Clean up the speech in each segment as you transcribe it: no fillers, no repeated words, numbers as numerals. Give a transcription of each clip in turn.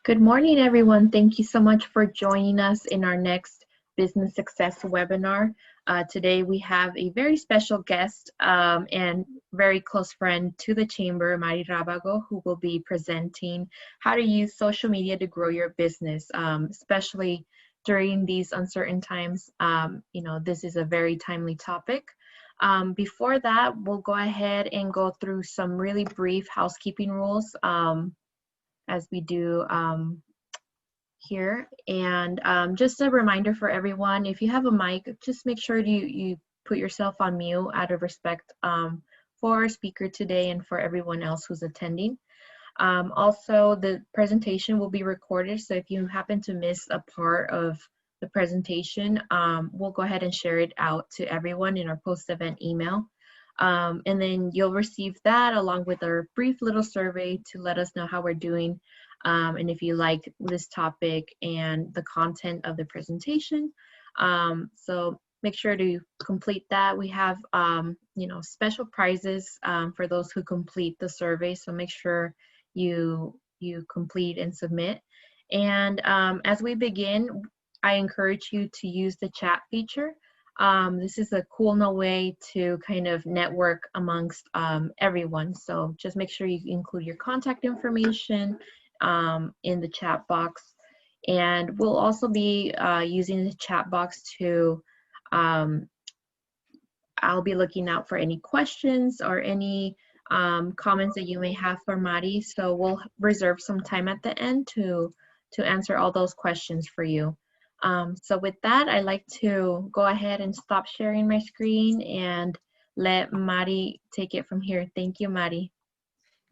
Good morning, everyone. Thank you so much for joining us in our next business success webinar. Today we have a very special guest and very close friend to the Chamber, Mari Rabago, who will be presenting how to use social media to grow your business, especially during these uncertain times. This is a very timely topic. Before that, we'll go ahead and go through some really brief housekeeping rules. As we do here. And just a reminder for everyone, if you have a mic, just make sure you put yourself on mute out of respect for our speaker today and for everyone else who's attending. Also, the presentation will be recorded, so if you happen to miss a part of the presentation, we'll go ahead and share it out to everyone in our post-event email. And then you'll receive that along with our brief little survey to let us know how we're doing and if you like this topic and the content of the presentation. So make sure to complete that. We have special prizes for those who complete the survey, so make sure you complete and submit. And as we begin, I encourage you to use the chat feature. This is a cool way to kind of network amongst everyone. So just make sure you include your contact information in the chat box. And we'll also be using the chat box to, I'll be looking out for any questions or any comments that you may have for Mari. So we'll reserve some time at the end to answer all those questions for you. So with that, I'd like to go ahead and stop sharing my screen and let Mari take it from here. Thank you, Mari.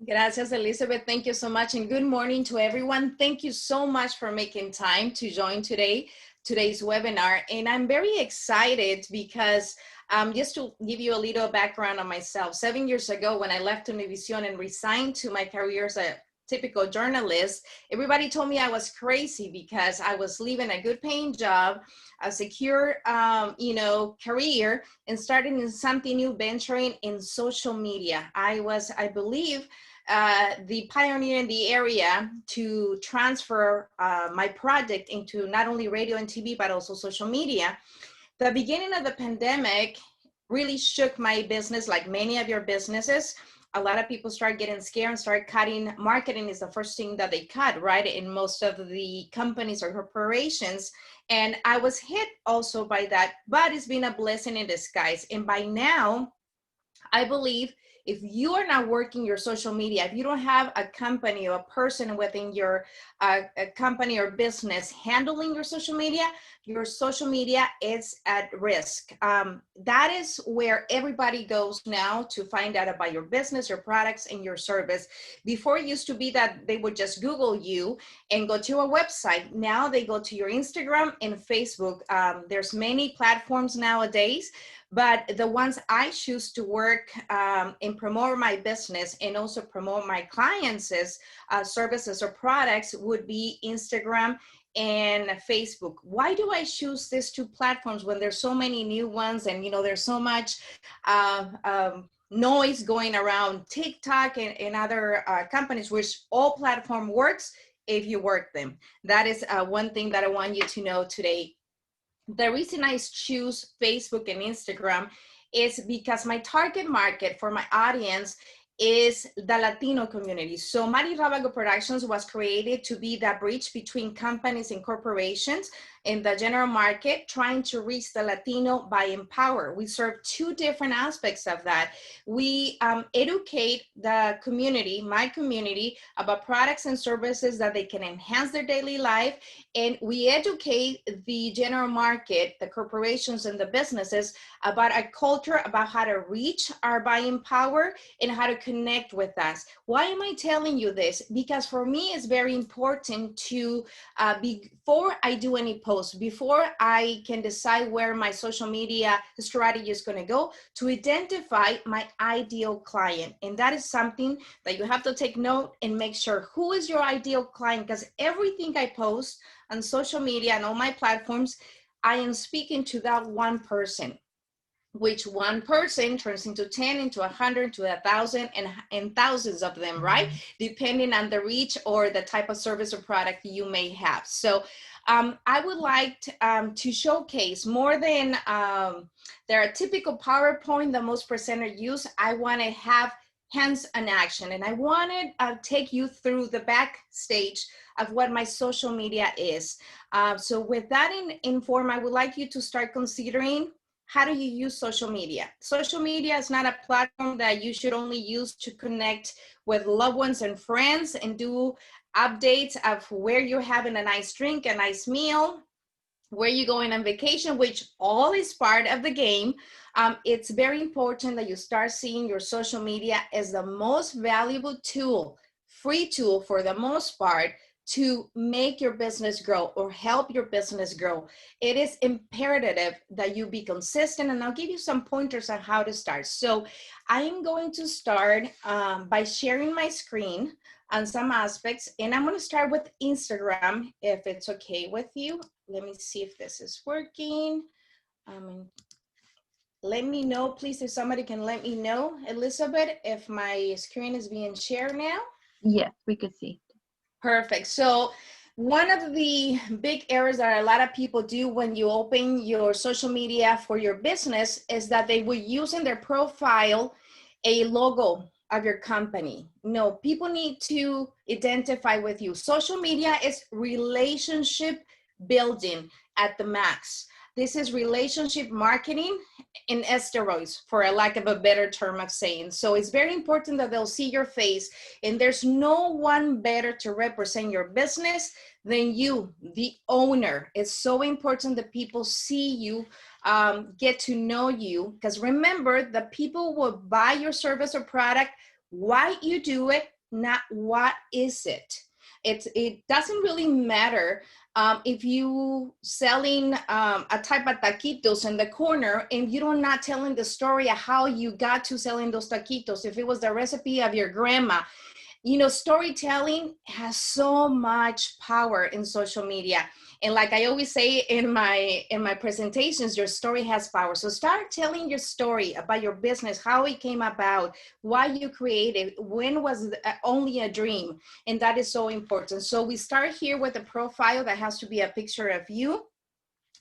Gracias, Elizabeth. Thank you so much. And good morning to everyone. Thank you so much for making time to join today's webinar. And I'm very excited because just to give you a little background on myself, 7 years ago when I left Univision and resigned to my career as a typical journalist, everybody told me I was crazy because I was leaving a good paying job, a secure, career, and starting in something new, venturing in social media. I believe, the pioneer in the area to transfer my project into not only radio and TV, but also social media. The beginning of the pandemic really shook my business, like many of your businesses. A lot of people start getting scared and start cutting. Marketing is the first thing that they cut, right? In most of the companies or corporations. And I was hit also by that, but it's been a blessing in disguise. And by now, I believe if you are not working your social media, if you don't have a company or a person within your a company or business handling your social media is at risk. That is where everybody goes now to find out about your business, your products, and your service. Before it used to be that they would just Google you and go to a website. Now they go to your Instagram and Facebook. There's many platforms nowadays, but the ones I choose to work and promote my business and also promote my clients' services or products would be Instagram and Facebook. Why do I choose these two platforms when there's so many new ones and there's so much noise going around TikTok and other companies, which all platform works if you work them? That is one thing that I want you to know today. The reason I choose Facebook and Instagram is because my target market for my audience is the Latino community. So Mari Rabago Productions was created to be that bridge between companies and corporations in the general market, trying to reach the Latino by Empower. We serve two different aspects of that. We educate the community, my community, about products and services that they can enhance their daily life. And we educate the general market, the corporations and the businesses about a culture, about how to reach our buying power and how to connect with us. Why am I telling you this? Because for me, it's very important to, before I do any post, before I can decide where my social media strategy is going to go, to identify my ideal client. And that is something that you have to take note and make sure who is your ideal client, because everything I post on social media and all my platforms, I am speaking to that one person. which one person turns into 10, into 100, to 1,000, and thousands of them, right? Depending on the reach or the type of service or product you may have. So I would like to showcase more than their typical PowerPoint that most presenters use. I want to have hands-on action, and I want to take you through the backstage of what my social media is. So with that in form, I would like you to start considering, how do you use social media? Social media is not a platform that you should only use to connect with loved ones and friends and do updates of where you're having a nice drink, a nice meal, where you're going on vacation, which all is part of the game. It's very important that you start seeing your social media as the most valuable tool, free tool for the most part, to make your business grow or help your business grow. It is imperative that you be consistent, and I'll give you some pointers on how to start. So I am going to start by sharing my screen on some aspects, and I'm going to start with Instagram, if it's okay with you. Let me see if this is working. Let me know, please, if somebody can let me know, Elizabeth, if my screen is being shared now. Yes, we could see. Perfect. So one of the big errors that a lot of people do when you open your social media for your business is that they will use in their profile a logo of your company. No, people need to identify with you. Social media is relationship building at the max. This is relationship marketing in steroids, for a lack of a better term of saying. So it's very important that they'll see your face, and there's no one better to represent your business than you, the owner. It's so important that people see you, get to know you, because remember, the people will buy your service or product why you do it, not what is it. It doesn't really matter if you selling a type of taquitos in the corner and you don't not telling the story of how you got to selling those taquitos. If it was the recipe of your grandma, you know, storytelling has so much power in social media. And like I always say in my presentations, your story has power. So start telling your story about your business, how it came about, why you created, when was it only a dream. And that is so important. So we start here with a profile that has to be a picture of you,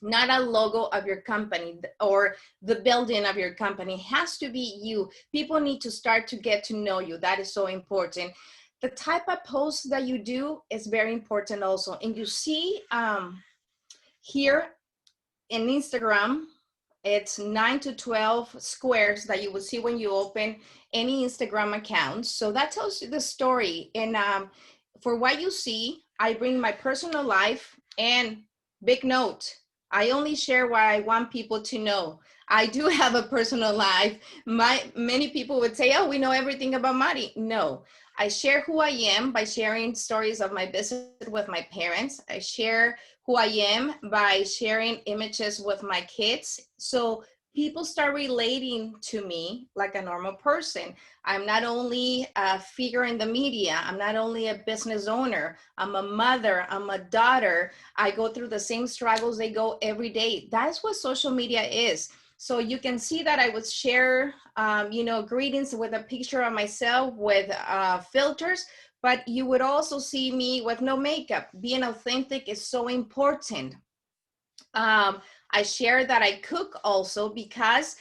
not a logo of your company or the building of your company. It has to be you. People need to start to get to know you. That is so important. The type of posts that you do is very important also. And you see here in Instagram, it's 9 to 12 squares that you will see when you open any Instagram account. So that tells you the story. And for what you see, I bring my personal life, and big note, I only share what I want people to know. I do have a personal life. Many people would say, oh, we know everything about Mari. No, I share who I am by sharing stories of my business with my parents. I share who I am by sharing images with my kids. So people start relating to me like a normal person. I'm not only a figure in the media. I'm not only a business owner. I'm a mother. I'm a daughter. I go through the same struggles they go every day. That's what social media is. So you can see that I would share, you know, greetings with a picture of myself with filters, but you would also see me with no makeup. Being authentic is so important. I share that I cook also because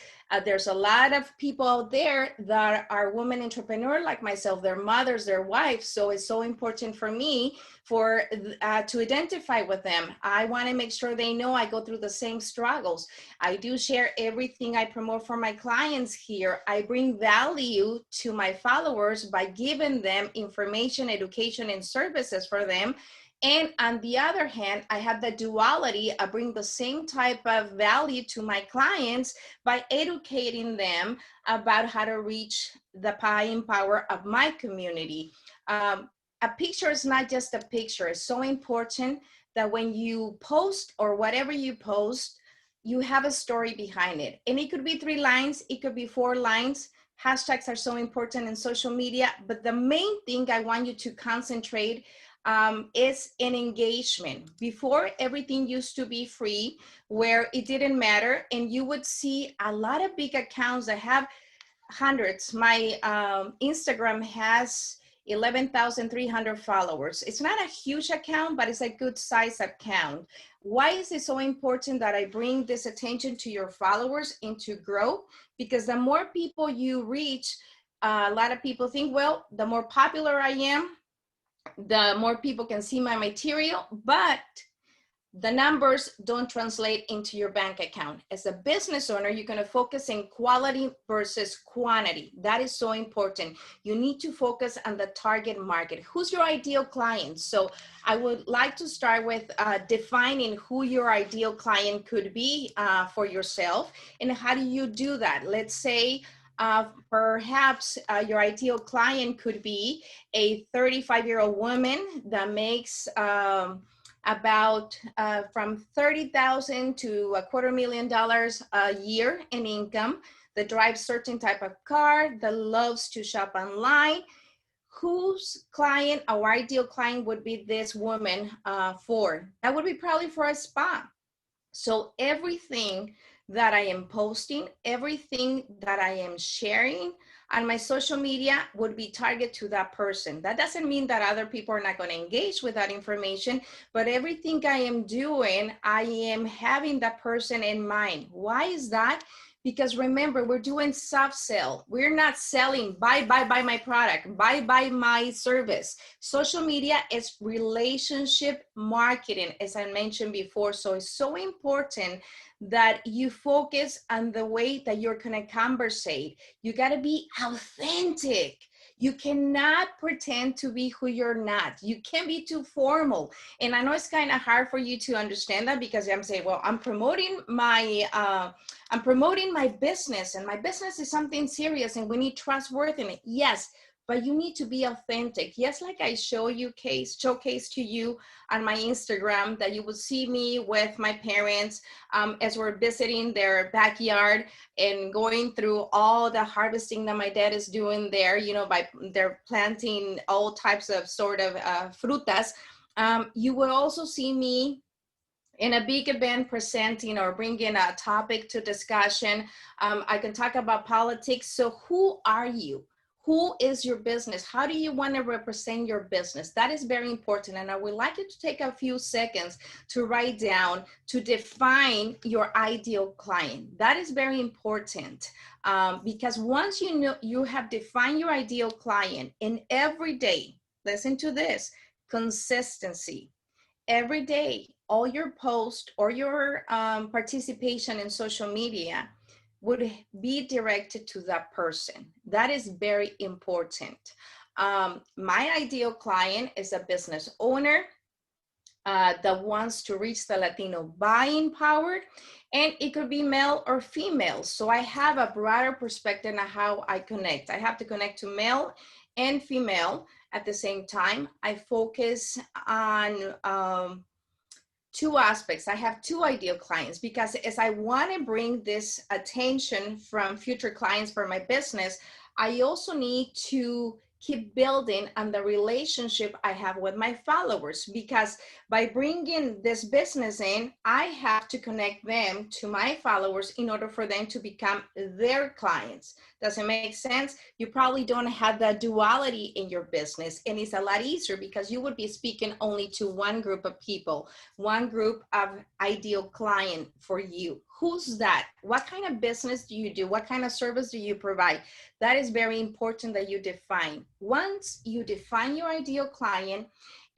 there's a lot of people out there that are women entrepreneurs like myself, their mothers, their wives. So it's so important for me to identify with them. I want to make sure they know I go through the same struggles. I do share everything I promote for my clients here. I bring value to my followers by giving them information, education, and services for them. And on the other hand, I have the duality. I bring the same type of value to my clients by educating them about how to reach the buying power of my community. A picture is not just a picture. It's so important that when you post or whatever you post, you have a story behind it. And it could be 3 lines, it could be 4 lines. Hashtags are so important in social media, but the main thing I want you to concentrate is an engagement. Before, everything used to be free, where it didn't matter, and you would see a lot of big accounts that have hundreds. My Instagram has 11,300 followers. It's not a huge account, but it's a good size account. Why is it so important that I bring this attention to your followers and to grow? Because the more people you reach, a lot of people think, well, the more popular I am, the more people can see my material, but the numbers don't translate into your bank account. As a business owner, you're going to focus in quality versus quantity. That is so important. You need to focus on the target market. Who's your ideal client? So I would like to start with defining who your ideal client could be for yourself, and how do you do that? Let's say perhaps your ideal client could be a 35-year-old woman that makes about from $30,000 to $250,000 a year in income, that drives certain type of car, that loves to shop online. Whose client, our ideal client, would be this woman for? That would be probably for a spa. So everything that I am posting, everything that I am sharing on my social media would be targeted to that person. That doesn't mean that other people are not going to engage with that information, but everything I am doing, I am having that person in mind. Why is that? Because remember, we're doing soft sell. We're not selling buy my product, buy my service. Social media is relationship marketing, as I mentioned before. So it's so important that you focus on the way that you're going to conversate. You got to be authentic. You cannot pretend to be who you're not. You can't be too formal. And I know it's kind of hard for you to understand that, because I'm saying, well, I'm promoting my business, and my business is something serious, and we need trustworthiness. Yes, but you need to be authentic. Yes, like I showcase to you on my Instagram, that you will see me with my parents as we're visiting their backyard and going through all the harvesting that my dad is doing there, you know, by they're planting all types of sort of frutas. You will also see me in a big event presenting or bringing a topic to discussion. I can talk about politics. So who are you? Who is your business? How do you want to represent your business? That is very important. And I would like you to take a few seconds to write down, to define your ideal client. That is very important, because once you know you have defined your ideal client, in every day, listen to this, consistency. Every day, all your posts or your participation in social media would be directed to that person. That is very important. My ideal client is a business owner that wants to reach the Latino buying power, and it could be male or female. So I have a broader perspective on how I connect. I have to connect to male and female at the same time. I focus on two aspects. I have two ideal clients, because as I want to bring this attention from future clients for my business, I also need to keep building on the relationship I have with my followers, because by bringing this business in, I have to connect them to my followers in order for them to become their clients. Does it make sense? You probably don't have that duality in your business, and it's a lot easier because you would be speaking only to one group of people, one group of ideal client for you. Who's that? What kind of business do you do? What kind of service do you provide? That is very important that you define. Once you define your ideal client,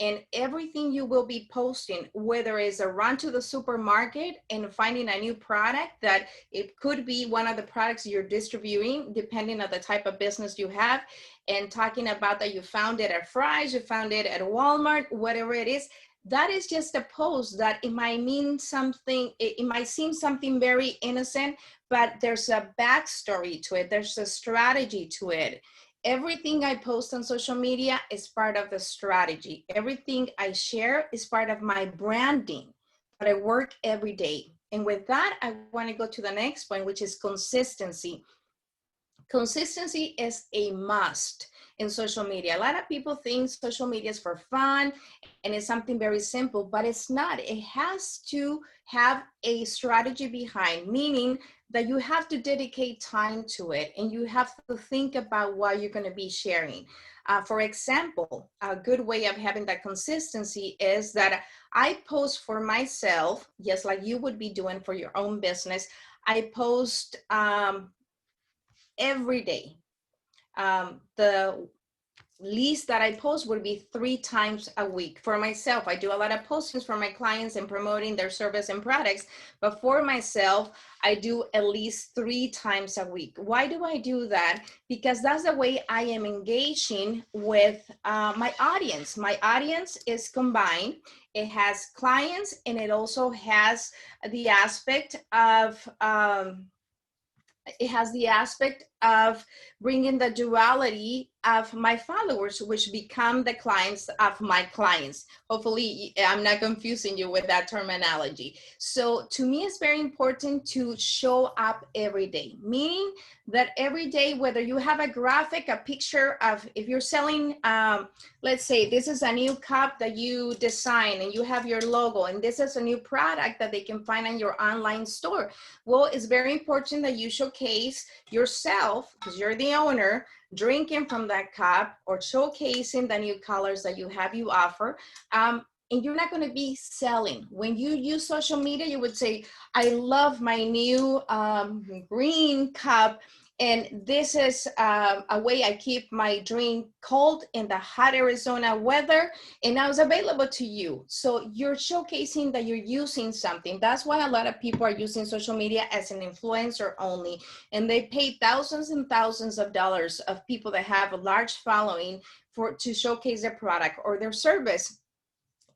and everything you will be posting, whether it's a run to the supermarket and finding a new product, that it could be one of the products you're distributing, depending on the type of business you have, and talking about that you found it at Fry's, you found it at Walmart, whatever it is, that is just a post that it might mean something, it might seem something very innocent, but there's a backstory to it, there's a strategy to it. Everything I post on social media is part of the strategy. Everything I share is part of my branding, but I work every day. And with that, I want to go to the next point, which is consistency. Consistency is a must. in social media. A lot of people think social media is for fun and it's something very simple, but it's not. It has to have a strategy behind, meaning that you have to dedicate time to it and you have to think about what you're going to be sharing. For example, a good way of having that consistency is that I post for myself, just like you would be doing for your own business. I post every day. The least that I post would be 3 times a week. For myself, I do a lot of postings for my clients and promoting their service and products, but for myself, I do at least 3 times a week. Why do I do that? Because that's the way I am engaging with my audience. My audience is combined. It has clients and it also has the aspect of bringing the duality of my followers, which become the clients of my clients. Hopefully, I'm not confusing you with that terminology. So to me, it's very important to show up every day, meaning that every day, whether you have a graphic, a picture of, if you're selling, let's say this is a new cup that you design and you have your logo, and this is a new product that they can find on your online store. Well, it's very important that you showcase yourself, because you're the owner, drinking from that cup or showcasing the new colors that you offer. And you're not going to be selling. When you use social media, you would say, I love my new green cup. And this is a way I keep my drink cold in the hot Arizona weather, and now it's available to you. So you're showcasing that you're using something. That's why a lot of people are using social media as an influencer only, and they pay thousands and thousands of dollars of people that have a large following to showcase their product or their service.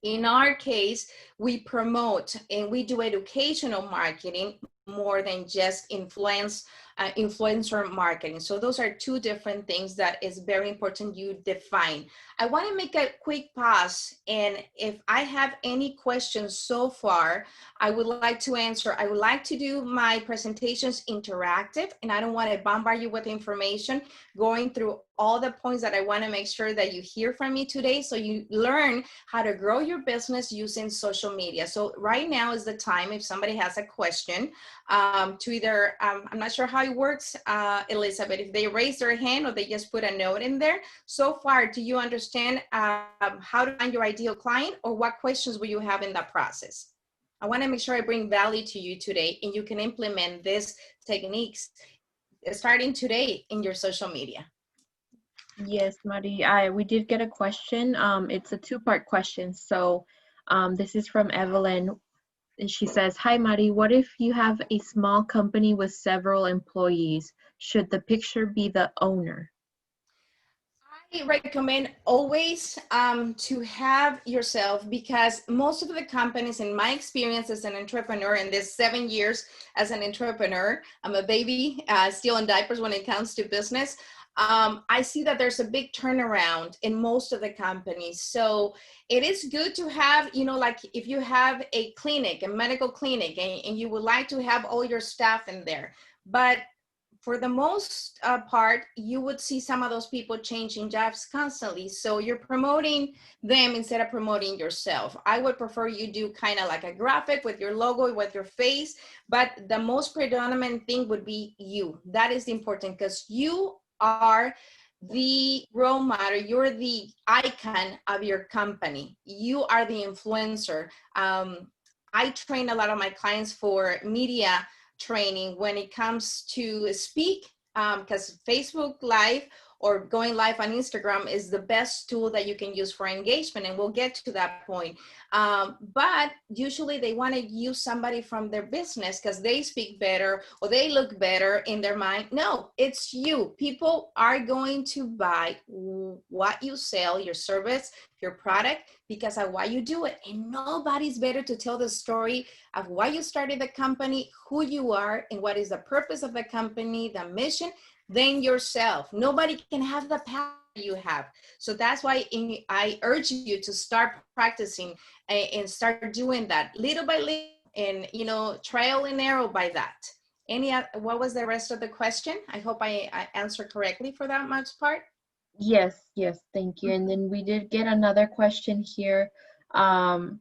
In our case, we promote and we do educational marketing more than just influencer marketing. So those are 2 different things that is very important you define. I want to make a quick pause, and if I have any questions so far, I would like to answer. I would like to do my presentations interactive, and I don't want to bombard you with information going through all the points that I want to make sure that you hear from me today, so you learn how to grow your business using social media. So right now is the time, if somebody has a question, to either, I'm not sure how it works, Elizabeth, if they raise their hand or they just put a note in there. So far, do you understand how to find your ideal client, or what questions will you have in that process? I want to make sure I bring value to you today, and you can implement these techniques starting today in your social media. Yes, Mari, we did get a question. It's a 2-part question. So this is from Evelyn. And she says, hi, Mari, what if you have a small company with several employees? Should the picture be the owner? I recommend always to have yourself, because most of the companies, in my experience as an entrepreneur in this 7 years as an entrepreneur, I'm a baby, still in diapers when it comes to business. I see that there's a big turnaround in most of the companies. So it is good to have, like if you have a clinic, a medical clinic, and you would like to have all your staff in there. But for the most part, you would see some of those people changing jobs constantly. So you're promoting them instead of promoting yourself. I would prefer you do kind of like a graphic with your logo, with your face, but the most predominant thing would be you. That is important, because you are the role model. You're the icon of your company. You are the influencer. I train a lot of my clients for media training when it comes to speak, because Facebook Live or going live on Instagram is the best tool that you can use for engagement, and we'll get to that point. But usually they want to use somebody from their business because they speak better or they look better in their mind. No, it's you. People are going to buy what you sell, your service, your product, because of why you do it. And nobody's better to tell the story of why you started the company, who you are, and what is the purpose of the company, the mission, than yourself. Nobody can have the power you have. So that's why I urge you to start practicing and start doing that little by little, and trial and error by that. What was the rest of the question? I hope I answered correctly for that much part. Yes, thank you. And then we did get another question here um,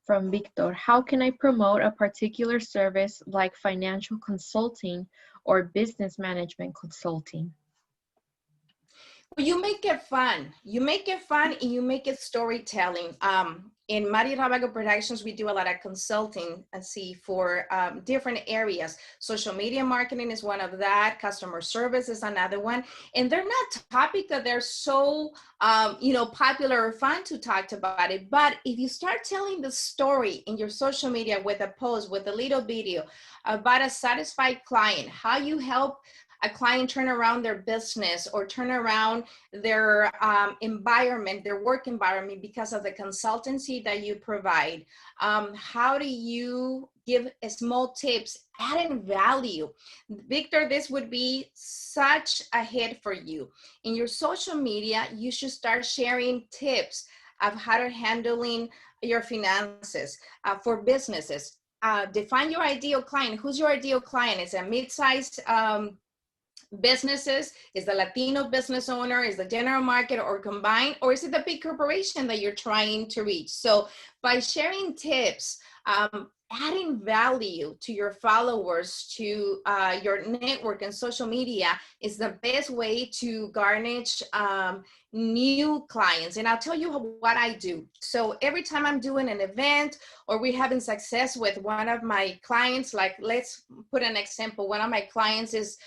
from Victor. How can I promote a particular service like financial consulting or business management consulting? You make it fun. You make it fun and you make it storytelling. In Mari Rabago Productions, we do a lot of consulting for different areas. Social media marketing is one of that. Customer service is another one. And they're not topics that they're so, popular or fun to talk about it. But if you start telling the story in your social media with a post, with a little video about a satisfied client, how you help a client turn around their business or turn around their environment, their work environment because of the consultancy that you provide. How do you give small tips, adding value? Victor, this would be such a hit for you. In your social media, you should start sharing tips of how to handling your finances for businesses. Define your ideal client. Who's your ideal client? Is a mid-sized businesses? Is the Latino business owner? Is the general market or combined? Or is it the big corporation that you're trying to reach? So by sharing tips, adding value to your followers, to your network and social media is the best way to garnish new clients. And I'll tell you what I do. So every time I'm doing an event or we're having success with one of my clients, like let's put an example. One of my clients is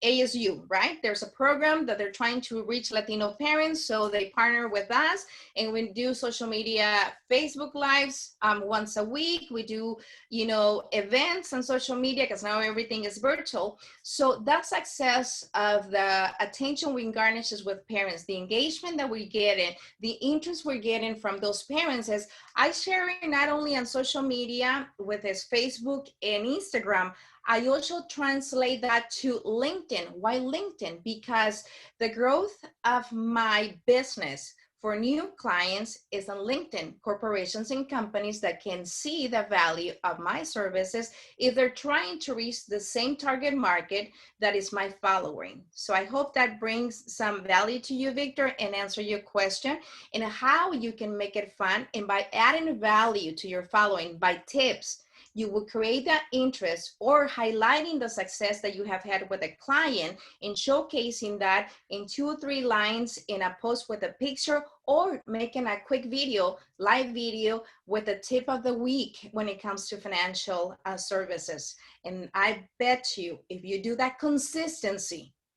ASU, right? There's a program that they're trying to reach Latino parents, so they partner with us and we do social media, Facebook Lives once a week. We do, events on social media because now everything is virtual. So that success of the attention we garnishes with parents, the engagement that we get in, the interest we're getting from those parents is I share it not only on social media with his Facebook and Instagram, I also translate that to LinkedIn. Why LinkedIn? Because the growth of my business for new clients is on LinkedIn. Corporations and companies that can see the value of my services if they're trying to reach the same target market that is my following. So I hope that brings some value to you, Victor, and answer your question and how you can make it fun. And by adding value to your following by tips, you will create that interest or highlighting the success that you have had with a client and showcasing that in 2 or 3 lines in a post with a picture or making a quick video, live video with a tip of the week when it comes to financial services. And I bet you if you do that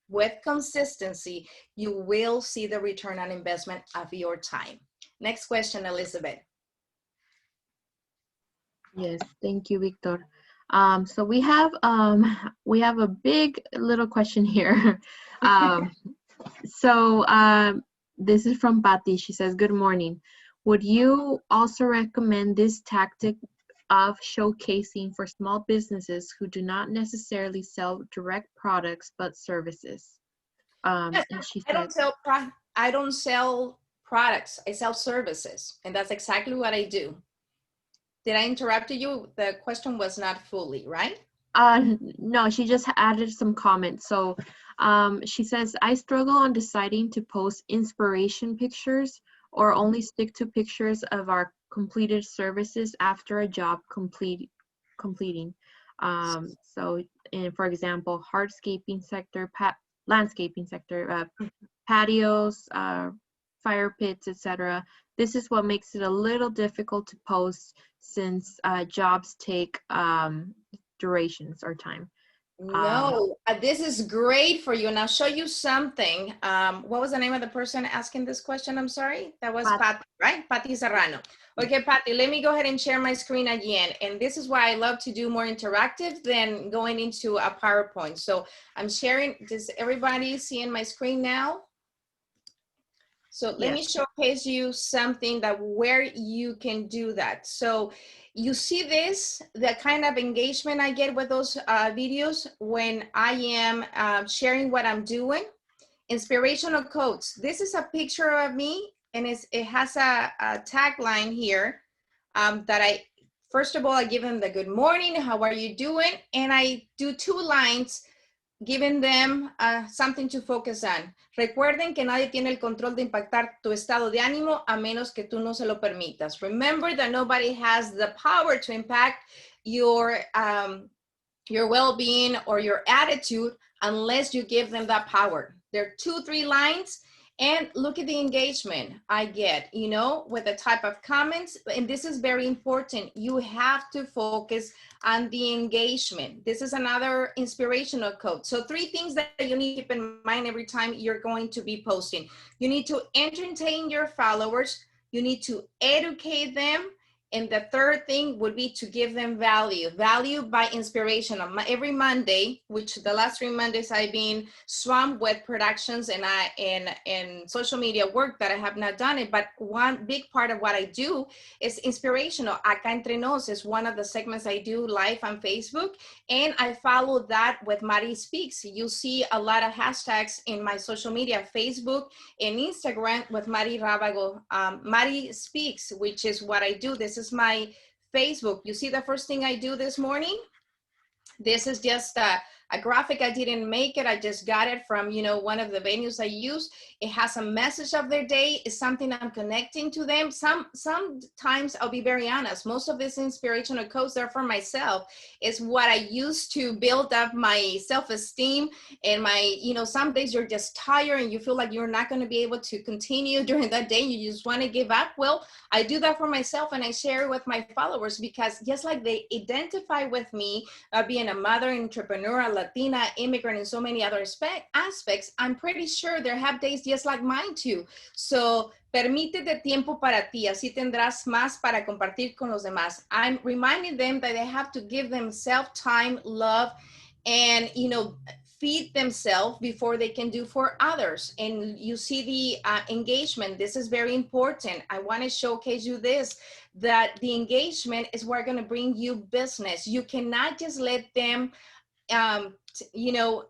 with consistency, you will see the return on investment of your time. Next question, Elizabeth. Yes, thank you, Victor. So we have a big little question here. This is from Patty. She says, "Good morning. Would you also recommend this tactic of showcasing for small businesses who do not necessarily sell direct products but services?" Yes, And she I said, don't sell products. I sell services, and that's exactly what I do. Did I interrupt you? The question was not fully, right? no, she just added some comments. So she says, "I struggle on deciding to post inspiration pictures or only stick to pictures of our completed services after a job completing. So for example, hardscaping sector, landscaping sector, patios, fire pits, etc. This is what makes it a little difficult to post since jobs take durations or time." No, this is great for you. And I'll show you something. What was the name of the person asking this question? I'm sorry. That was Patty, right? Patty Serrano. Okay, Patty, let me go ahead and share my screen again. And this is why I love to do more interactive than going into a PowerPoint. So I'm sharing. Does everybody see in my screen now? So let me showcase you something that where you can do that. So you see this, the kind of engagement I get with those videos when I am sharing what I'm doing. Inspirational quotes. This is a picture of me and it has a tagline here that first of all, I give them the good morning, how are you doing? And I do 2 lines giving them something to focus on. Recuerden que nadie tiene el control de impactar tu estado de ánimo a menos que tú no se lo permitas. Remember that nobody has the power to impact your well-being or your attitude unless you give them that power. There are 2-3 lines, and look at the engagement I get, you know, with the type of comments. And this is very important. You have to focus on the engagement. This is another inspirational quote. So 3 things that you need to keep in mind every time you're going to be posting. You need to entertain your followers. You need to educate them. And the 3rd thing would be to give them value by inspiration. Every Monday, which the last 3 Mondays I've been swamped with productions and social media work that I have not done it, but one big part of what I do is inspirational. Acá Entre Nos is one of the segments I do live on Facebook, and I follow that with Mari Speaks. You see a lot of hashtags in my social media, Facebook and Instagram with Mari Rábago. Mari Speaks, which is what I do. This is my Facebook. You see the first thing I do this morning? This is just a graphic. I didn't make it. I just got it from, you know, one of the venues I use. It has a message of their day. It's something I'm connecting to them. Sometimes I'll be very honest. Most of these inspirational quotes are for myself. It's what I use to build up my self-esteem and my, you know, some days you're just tired and you feel like you're not going to be able to continue during that day. You just want to give up. Well, I do that for myself and I share it with my followers because just like they identify with me, being a mother, entrepreneur, Latina, immigrant, and so many other aspects, I'm pretty sure they have days just like mine too. So, permítete tiempo para ti, así tendrás más para compartir con los demás. I'm reminding them that they have to give themselves time, love, and, you know, feed themselves before they can do for others. And you see the engagement. This is very important. I want to showcase you this, that the engagement is what's going to bring you business. You cannot just let them you know,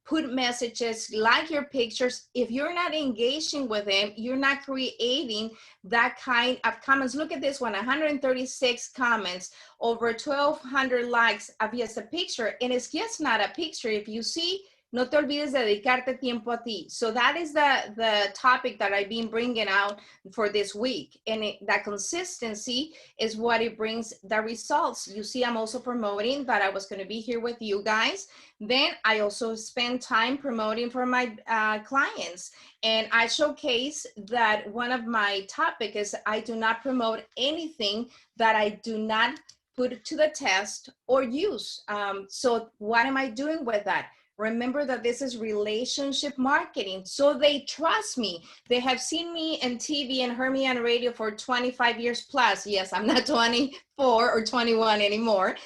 put messages, like your pictures. If you're not engaging with them, you're not creating that kind of comments. Look at this one, 136 comments, over 1,200 likes of just a picture. And it's just not a picture. If you see, no te olvides de dedicarte tiempo a ti. So that is the topic that I've been bringing out for this week. And that consistency is what it brings the results. You see, I'm also promoting that I was going to be here with you guys. Then I also spend time promoting for my clients. And I showcase that one of my topics is I do not promote anything that I do not put to the test or use. So what am I doing with that? Remember that this is relationship marketing. So they trust me. They have seen me on TV and heard me on radio for 25 years plus. Yes, I'm not 24 or 21 anymore.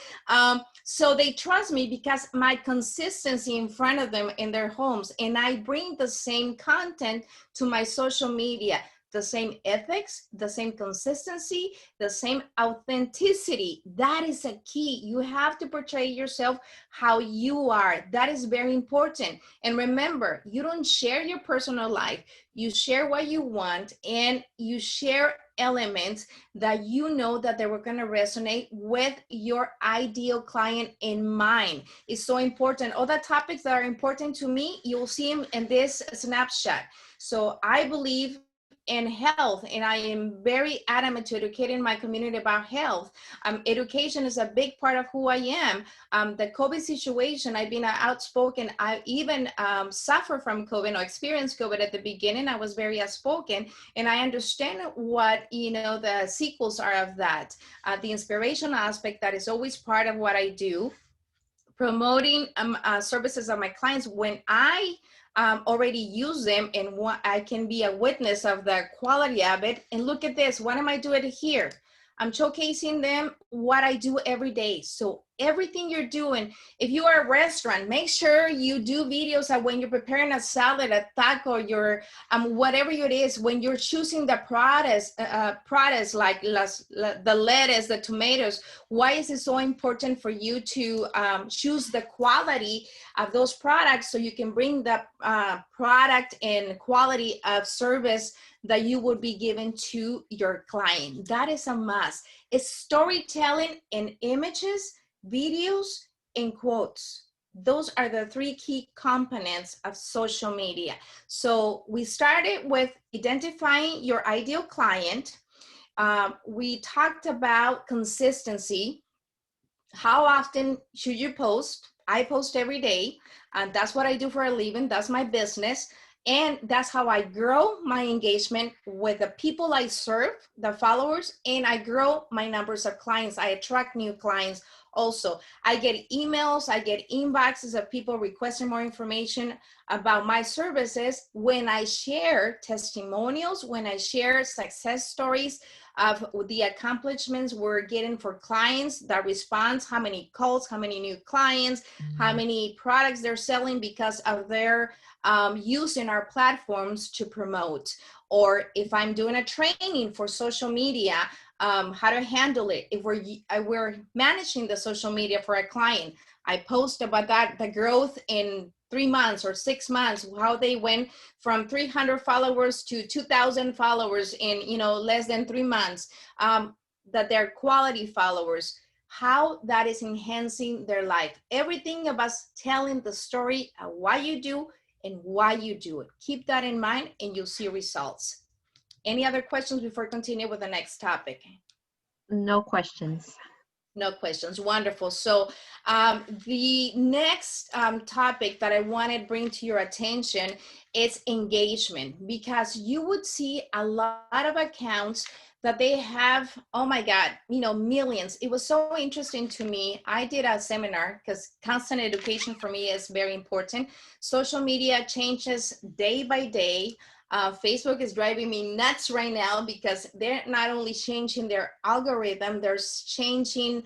So they trust me because my consistency in front of them in their homes, and I bring the same content to my social media. The same ethics, the same consistency, the same authenticity. That is a key. You have to portray yourself how you are. That is very important. And remember, you don't share your personal life. You share what you want, and you share elements that you know that they were going to resonate with your ideal client in mind. It's so important. All the topics that are important to me, you'll see them in this snapshot. So I believe in health, and I am very adamant to educating my community about health. Education is a big part of who I am. The COVID situation, I've been outspoken. I even suffer from COVID or experienced COVID at the beginning. I was very outspoken, and I understand what, you know, the sequels are of that. The inspirational aspect that is always part of what I do. Promoting services of my clients when I already use them, and I can be a witness of the quality of it. And look at this, what am I doing here? I'm showcasing them what I do every day. So everything you're doing, if you are a restaurant, make sure you do videos of when you're preparing a salad, a taco, your whatever it is, when you're choosing the products like the lettuce, the tomatoes. Why is it so important for you to choose the quality of those products so you can bring the product and quality of service that you would be given to your client? That is a must. It's storytelling in images, videos, and quotes. Those are the three key components of social media. So we started with identifying your ideal client. We talked about consistency. How often should you post? I post every day, and that's what I do for a living. That's my business. And that's how I grow my engagement with the people I serve, the followers, and I grow my numbers of clients. I attract new clients also. I get emails, I get inboxes of people requesting more information about my services when I share testimonials, when I share success stories of the accomplishments we're getting for clients, that response, how many calls, how many new clients, how many products they're selling because of their using our platforms to promote. Or if I'm doing a training for social media, how to handle it. If we're managing the social media for a client, I post about that, the growth in 3 months or 6 months, how they went from 300 followers to 2,000 followers in, less than 3 months, that they're quality followers, how that is enhancing their life. Everything about telling the story of what you do and why you do it. Keep that in mind and you'll see results. Any other questions before I continue with the next topic? No questions. No questions. Wonderful. So the next topic that I want to bring to your attention is engagement, because you would see a lot of accounts that they have, oh my God, millions. It was so interesting to me. I did a seminar because constant education for me is very important. Social media changes day by day. Facebook is driving me nuts right now because they're not only changing their algorithm, they're changing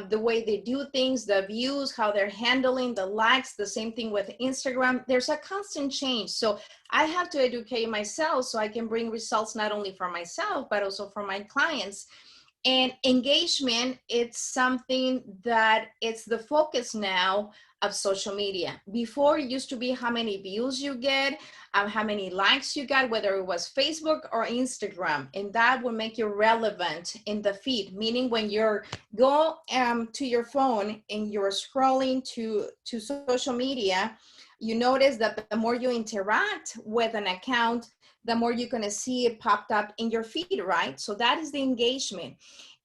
the way they do things, the views, how they're handling the likes, the same thing with Instagram. There's a constant change. So I have to educate myself so I can bring results not only for myself, but also for my clients. And engagement, it's something that it's the focus now of social media. Before, it used to be how many views you get, how many likes you got, whether it was Facebook or Instagram, and that will make you relevant in the feed. Meaning when you're go to your phone and you're scrolling to social media, you notice that the more you interact with an account, the more you're going to see it popped up in your feed, right? So that is the engagement.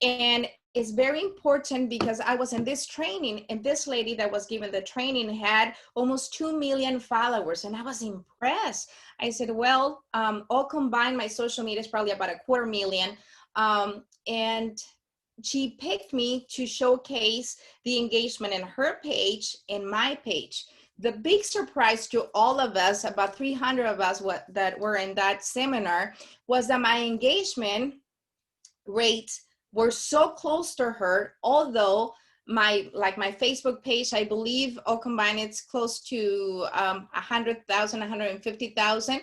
And it's very important because I was in this training and this lady that was given the training had almost 2 million followers. And I was impressed. I said, well, all combined, my social media is probably about 250,000. And she picked me to showcase the engagement in her page and my page. The big surprise to all of us, about 300 of us that were in that seminar, was that my engagement rates were so close to her, although my Facebook page, I believe all combined, it's close to 100,000, 150,000.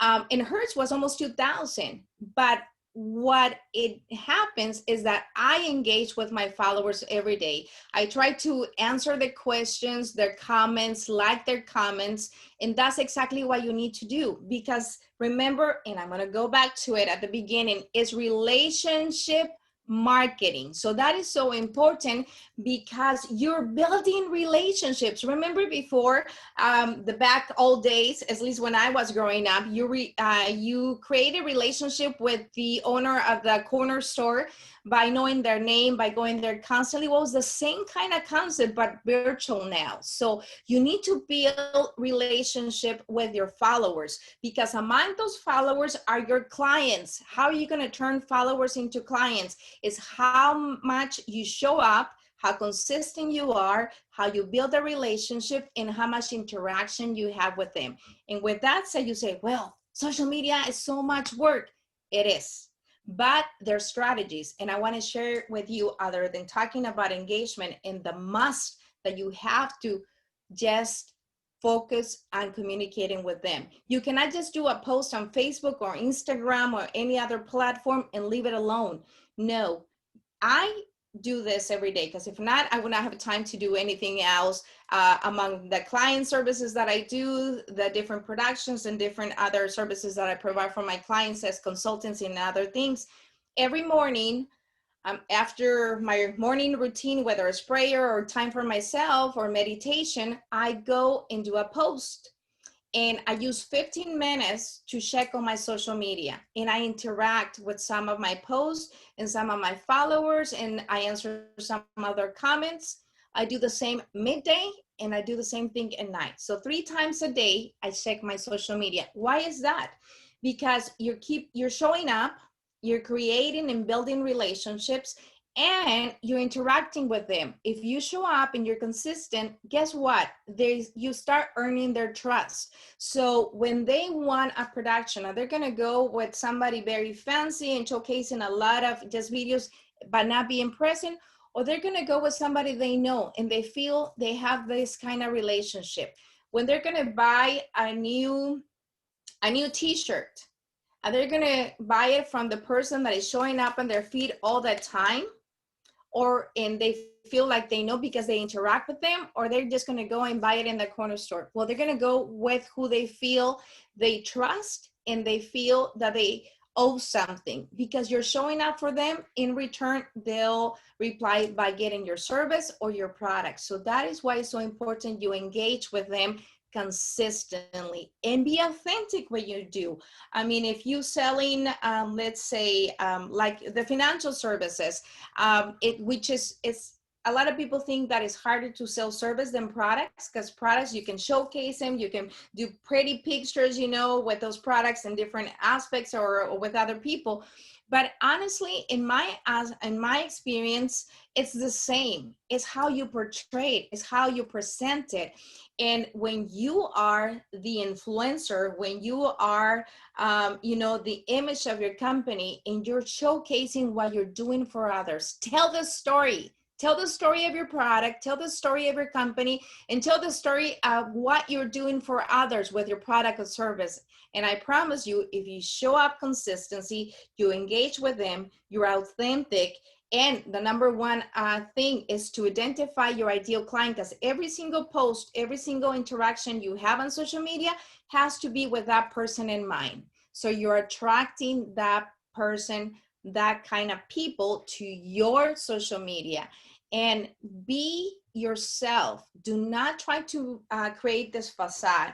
And hers was almost 2,000. But what it happens is that I engage with my followers every day. I try to answer the questions, their comments, like their comments, and that's exactly what you need to do. Because remember, and I'm going to go back to it at the beginning, is relationship marketing. So that is so important because you're building relationships. Remember before the back old days, at least when I was growing up, you create a relationship with the owner of the corner store by knowing their name, by going there constantly. Well, it's the same kind of concept, but virtual now. So you need to build relationship with your followers, because among those followers are your clients. How are you going to turn followers into clients? Is how much you show up, how consistent you are, how you build a relationship, and how much interaction you have with them. And with that said, you say, well, social media is so much work. It is. But there's strategies, and I want to share with you, other than talking about engagement and the must that you have to just focus on communicating with them. You cannot just do a post on Facebook or Instagram or any other platform and leave it alone. No, I do this every day, because if not, I would not have time to do anything else among the client services that I do, the different productions and different other services that I provide for my clients as consultants and other things. Every morning, After my morning routine, whether it's prayer or time for myself or meditation, I go and do a post. And I use 15 minutes to check on my social media. And I interact with some of my posts and some of my followers, and I answer some other comments. I do the same midday, and I do the same thing at night. So 3 times a day, I check my social media. Why is that? Because you're showing up, you're creating and building relationships, and you're interacting with them. If you show up and you're consistent, guess what? You start earning their trust. So when they want a production, they're gonna go with somebody very fancy and showcasing a lot of just videos, but not being present, or they're gonna go with somebody they know and they feel they have this kind of relationship. When they're gonna buy a new t-shirt, they're gonna buy it from the person that is showing up on their feed all the time, and they feel like they know because they interact with them, or they're just going to go and buy it in the corner store. Well, they're going to go with who they feel they trust and they feel that they owe something, because you're showing up for them. In return, they'll reply by getting your service or your product. So that is why it's so important you engage with them consistently and be authentic when you do. I mean, if you selling, let's say, like the financial services, it's a lot of people think that it's harder to sell service than products, because products, you can showcase them, you can do pretty pictures, with those products and different aspects, or with other people. But honestly, in my experience, it's the same. It's how you portray it, it's how you present it. And when you are the influencer, when you are, the image of your company, and you're showcasing what you're doing for others, tell the story. Tell the story of your product, tell the story of your company, and tell the story of what you're doing for others with your product or service. And I promise you, if you show up consistency, you engage with them, you're authentic. And the number one thing is to identify your ideal client, because every single post, every single interaction you have on social media has to be with that person in mind. So you're attracting that person, that kind of people to your social media. And be yourself. Do not try to create this facade.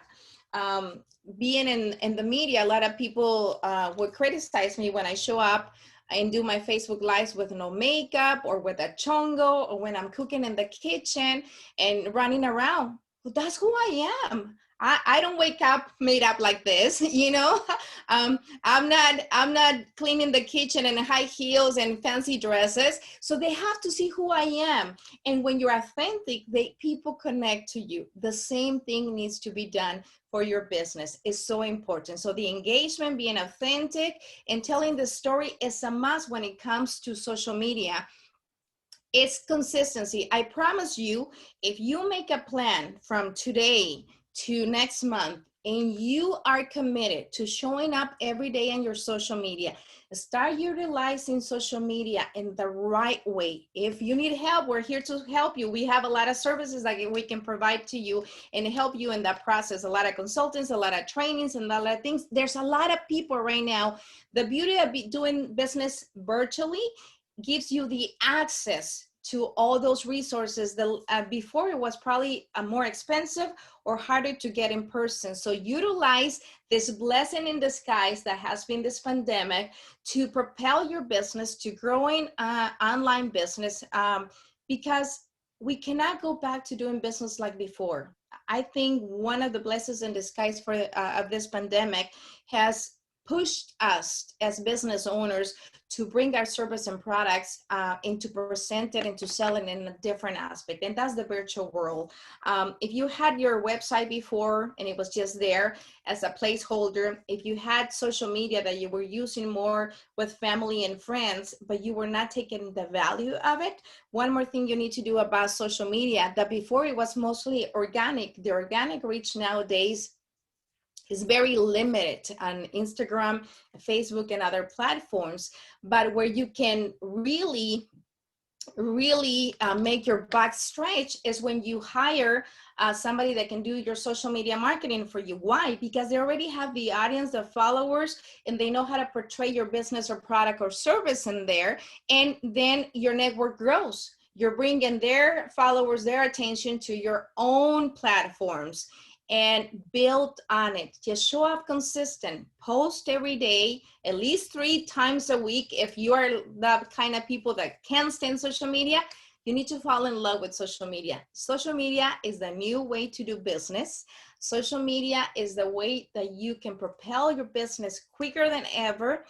Being in the media, a lot of people would criticize me when I show up and do my Facebook Lives with no makeup, or with a chongo, or when I'm cooking in the kitchen and running around. Well, that's who I am. I don't wake up made up like this, I'm not cleaning the kitchen in high heels and fancy dresses. So they have to see who I am. And when you're authentic, people connect to you. The same thing needs to be done for your business. It's so important. So the engagement, being authentic, and telling the story is a must when it comes to social media. It's consistency. I promise you, if you make a plan from today to next month, and you are committed to showing up every day on your social media, start utilizing social media in the right way. If you need help, we're here to help you. We have a lot of services that we can provide to you and help you in that process. A lot of consultants, a lot of trainings, and a lot of things. There's a lot of people right now. The beauty of doing business virtually gives you the access to all those resources that before it was probably more expensive or harder to get in person. So utilize this blessing in disguise that has been this pandemic to propel your business to growing online business, because we cannot go back to doing business like before. I think one of the blessings in disguise of this pandemic has pushed us as business owners to bring our service and products into present it and to sell it in a different aspect. And that's the virtual world. If you had your website before and it was just there as a placeholder, if you had social media that you were using more with family and friends, but you were not taking the value of it, one more thing you need to do about social media, that before it was mostly organic. The organic reach nowadays is very limited on Instagram, Facebook, and other platforms. But where you can really really make your back stretch is when you hire somebody that can do your social media marketing for you. Why? Because they already have the audience, the followers, and they know how to portray your business or product or service in there. And then your network grows. You're bringing their followers, their attention to your own platforms, and build on it. Just show up consistent, post every day, at least 3 times a week. If you are the kind of people that can't stand social media, you need to fall in love with social media. Social media is the new way to do business. Social media is the way that you can propel your business quicker than ever.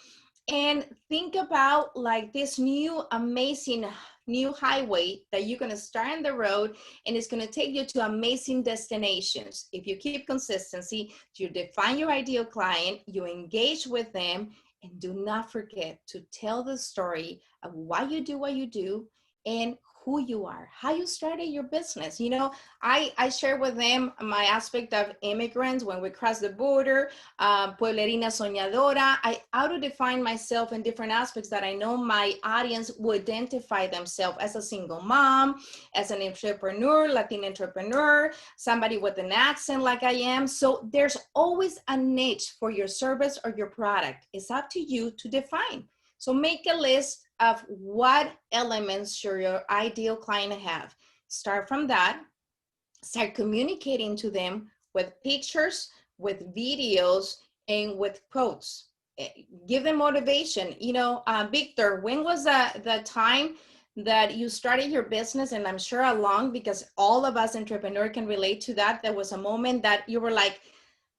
And think about like this new amazing new highway that you're going to start on the road, and it's going to take you to amazing destinations. If you keep consistency, you define your ideal client, you engage with them, and do not forget to tell the story of why you do what you do and who you are, how you started your business. You know, I share with them my aspect of immigrants when we cross the border, Pueblerina Soñadora. I auto-define myself in different aspects that I know my audience will identify themselves as a single mom, as an entrepreneur, Latin entrepreneur, somebody with an accent like I am. So there's always a niche for your service or your product. It's up to you to define. So make a list of what elements should your ideal client have. Start from that. Start communicating to them with pictures, with videos, and with quotes. Give them motivation. You know, Victor, when was the time that you started your business? And I'm sure along, because all of us entrepreneurs can relate to that. There was a moment that you were like,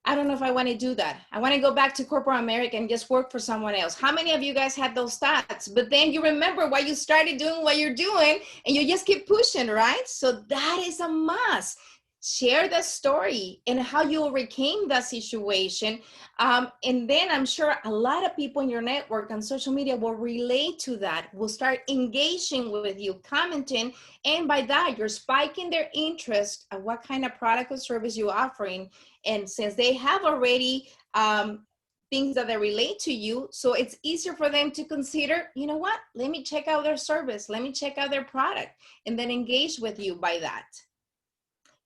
I don't know if I want to do that. I want to go back to corporate America and just work for someone else. How many of you guys had those thoughts? But then you remember why you started doing what you're doing, and you just keep pushing, right? So that is a must. Share the story and how you overcame that situation. And then I'm sure a lot of people in your network on social media will relate to that, will start engaging with you, commenting. And by that, you're spiking their interest of what kind of product or service you're offering. And since they have already things that they relate to you, so it's easier for them to consider, you know what, let me check out their service, let me check out their product, and then engage with you by that.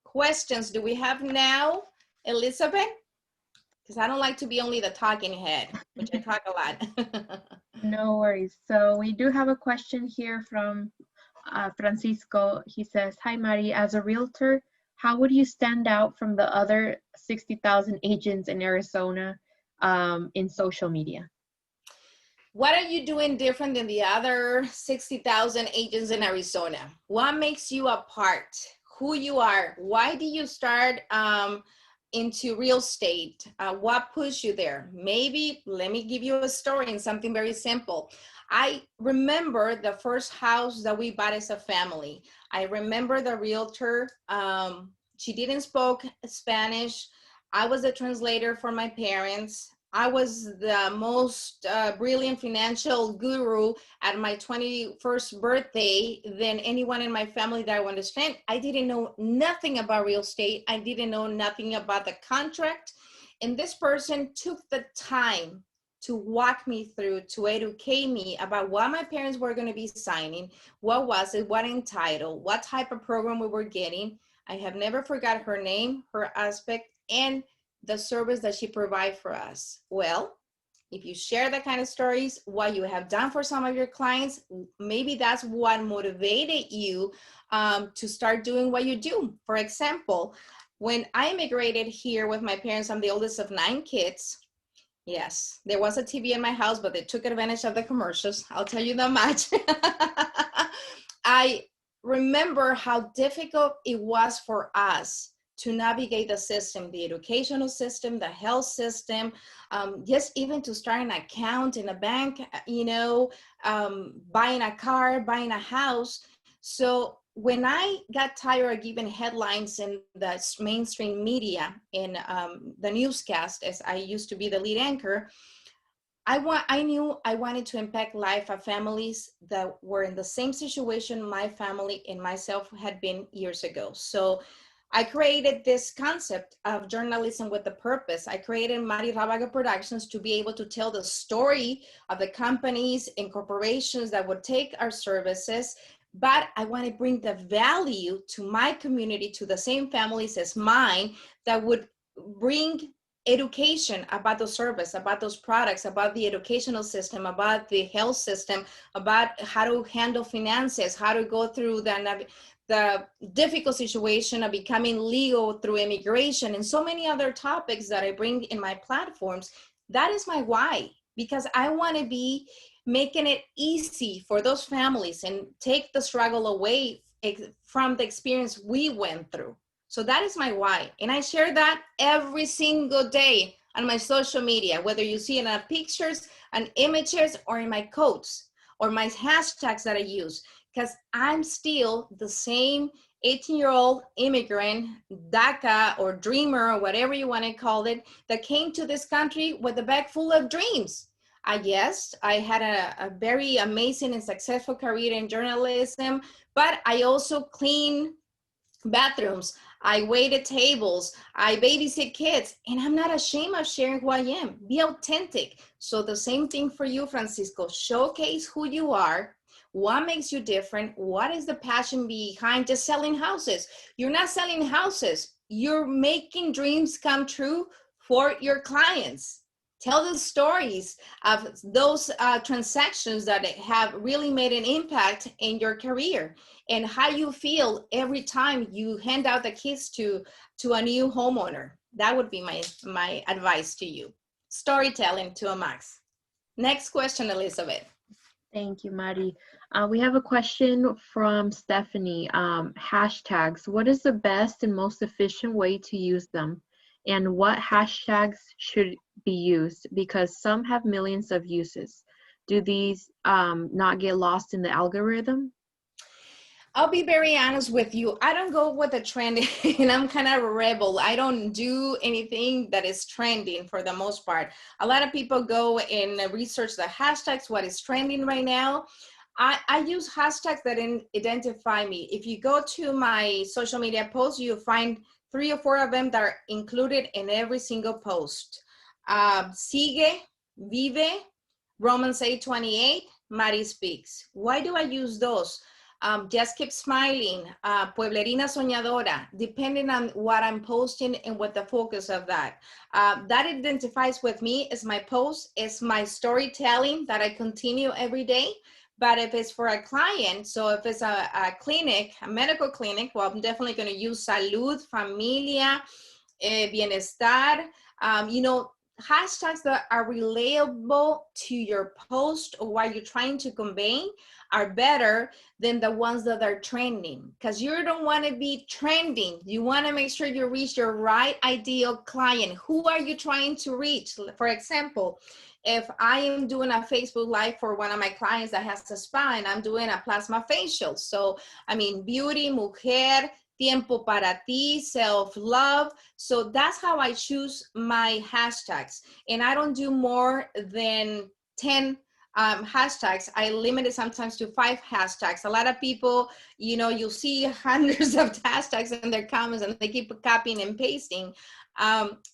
Questions do we have now, Elizabeth? Because I don't like to be only the talking head, which I talk a lot. No worries. So we do have a question here from Francisco. He says, hi, Mari, as a realtor, how would you stand out from the other 60,000 agents in Arizona in social media? What are you doing different than the other 60,000 agents in Arizona? What makes you apart? Who you are? Why did you start into real estate? What pushed you there? Maybe let me give you a story and something very simple. I remember the first house that we bought as a family. I remember the realtor. She didn't speak Spanish. I was a translator for my parents. I was the most brilliant financial guru at my 21st birthday than anyone in my family that I understand. I didn't know nothing about real estate. I didn't know nothing about the contract. And this person took the time to walk me through, to educate me about what my parents were going to be signing, what was it, what entitled, what type of program we were getting. I have never forgot her name, her aspect, and the service that she provides for us. Well, if you share that kind of stories, what you have done for some of your clients, maybe that's what motivated you to start doing what you do. For example, when I immigrated here with my parents, I'm the oldest of 9 kids. Yes, there was a TV in my house, but they took advantage of the commercials. I'll tell you that much. I remember how difficult it was for us to navigate the system, the educational system, the health system, just even to start an account in a bank, you know, buying a car, buying a house. So when I got tired of giving headlines in the mainstream media, in the newscast, as I used to be the lead anchor, I knew I wanted to impact life of families that were in the same situation my family and myself had been years ago. So I created this concept of journalism with a purpose. I created Mari Rábaga Productions to be able to tell the story of the companies and corporations that would take our services, but I want to bring the value to my community, to the same families as mine, that would bring education about the service, about those products, about the educational system, about the health system, about how to handle finances, how to go through the difficult situation of becoming legal through immigration, and so many other topics that I bring in my platforms. That is my why, because I want to be making it easy for those families and take the struggle away from the experience we went through. So that is my why. And I share that every single day on my social media, whether you see it in pictures and images or in my quotes or my hashtags that I use, because I'm still the same 18-year-old immigrant, DACA or dreamer or whatever you want to call it, that came to this country with a bag full of dreams. Yes, I had a very amazing and successful career in journalism, but I also clean bathrooms, I waited tables, I babysit kids, and I'm not ashamed of sharing who I am. Be authentic. So the same thing for you, Francisco. Showcase who you are, what makes you different, what is the passion behind just selling houses. You're not selling houses, you're making dreams come true for your clients. Tell the stories of those transactions that have really made an impact in your career, and how you feel every time you hand out the keys to a new homeowner. That would be my advice to you. Storytelling to a max. Next question, Elizabeth. Thank you, Mari. We have a question from Stephanie. Hashtags. What is the best and most efficient way to use them? And what hashtags should be used? Because some have millions of uses. Do these not get lost in the algorithm? I'll be very honest with you. I don't go with the trend, and I'm kind of a rebel. I don't do anything that is trending for the most part. A lot of people go and research the hashtags, what is trending right now. I use hashtags that identify me. If you go to my social media posts, you'll find 3 or 4 of them that are included in every single post. Sigue, Vive, Romans 8:28, Mari Speaks. Why do I use those? Just Keep Smiling, Pueblerina Soñadora, depending on what I'm posting and what the focus of that. That identifies with me as my post, as my storytelling that I continue every day. But if it's for a client, so if it's a clinic, a medical clinic, well, I'm definitely going to use Salud, Familia, Bienestar, hashtags that are relatable to your post or what you're trying to convey are better than the ones that are trending, because you don't want to be trending. You want to make sure you reach your right ideal client. Who are you trying to reach? For example, if I am doing a Facebook Live for one of my clients that has a spa and I'm doing a plasma facial. So, I mean, beauty, mujer, tiempo para ti, self-love. So that's how I choose my hashtags. And I don't do more than 10 hashtags. I limit it sometimes to 5 hashtags. A lot of people, you'll see hundreds of hashtags in their comments and they keep copying and pasting.